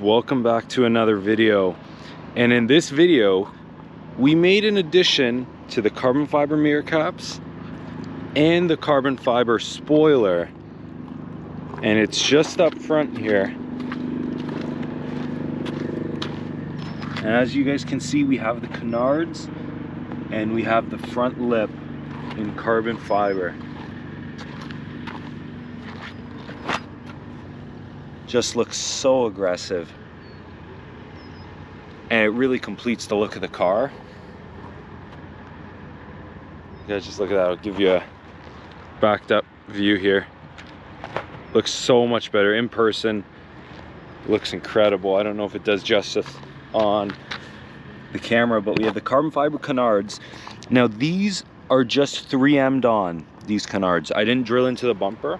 Welcome back to another video. And in this video we made an addition to the carbon fiber mirror caps and the carbon fiber spoiler, and it's just up front here. And as you guys can see, we have the canards and we have the front lip in carbon fiber. Just looks so aggressive, and it really completes the look of the car. You guys just look at that. I'll give you a backed up view here. Looks so much better in person. Looks incredible. I don't know if it does justice on the camera, but we have the carbon fiber canards. Now these are just 3M'd on, these canards. I didn't drill into the bumper.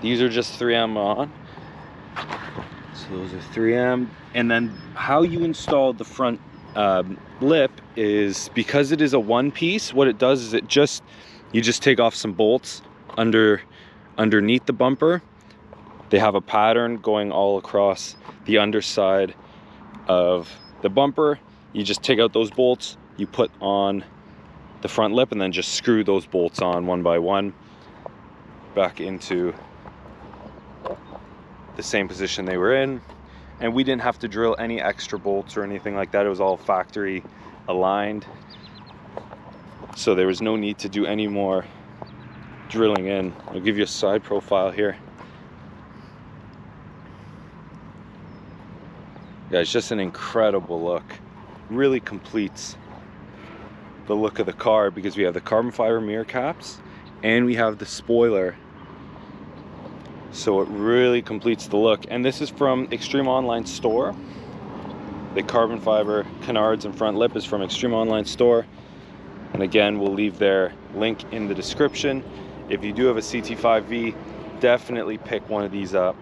These are just 3M on. So those are 3M. And then how you install the front lip is, because it is a one piece, what it does is you just take off some bolts underneath the bumper. They have a pattern going all across the underside of the bumper. You just take out those bolts, you put on the front lip, and then just screw those bolts on one by one back into the same position they were in. And we didn't have to drill any extra bolts or anything like that. It was all factory aligned, so there was no need to do any more drilling in. I'll give you a side profile here. Yeah, it's just an incredible look. Really completes the look of the car, because we have the carbon fiber mirror caps and we have the spoiler. So it really completes the look. And this is from Extreme Online Store. The carbon fiber canards and front lip is from Extreme Online Store. And again, we'll leave their link in the description. If you do have a CT5-V, definitely pick one of these up.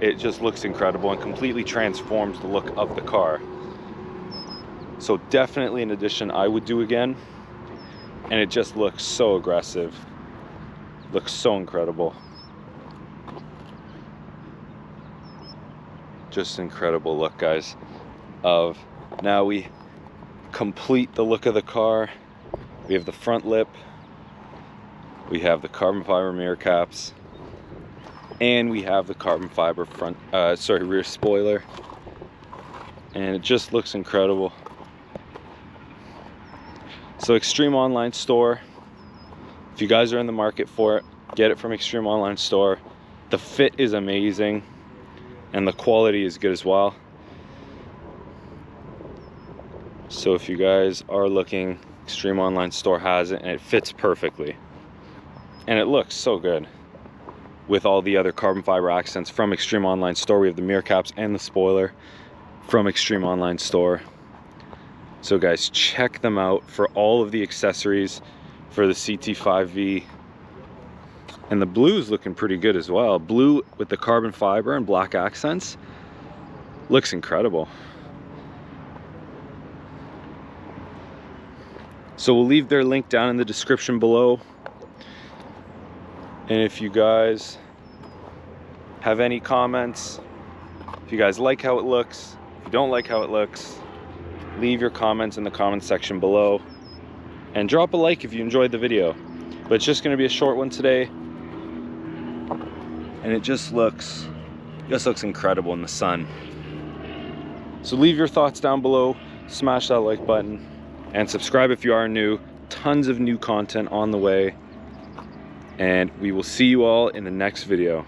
It just looks incredible and completely transforms the look of the car. So definitely an addition I would do again. And it just looks so aggressive. Looks so incredible. Just incredible look, guys. Now we complete the look of the car. We have the front lip, we have the carbon fiber mirror caps, and we have the carbon fiber rear spoiler, and it just looks incredible. So Extreme Online Store, if you guys are in the market for it, get it from Extreme Online Store. The fit is amazing and the quality is good as well. So if you guys are looking, Extreme Online Store has it, and it fits perfectly. And it looks so good with all the other carbon fiber accents from Extreme Online Store. We have the mirror caps and the spoiler from Extreme Online Store. So guys, check them out for all of the accessories for the CT5-V. And the blue is looking pretty good as well. Blue with the carbon fiber and black accents. Looks incredible. So we'll leave their link down in the description below. And if you guys have any comments, if you guys like how it looks, if you don't like how it looks, leave your comments in the comment section below. And drop a like if you enjoyed the video. But it's just going to be a short one today. And it just looks incredible in the sun. So leave your thoughts down below, smash that like button, and subscribe if you are new. Tons of new content on the way. And we will see you all in the next video.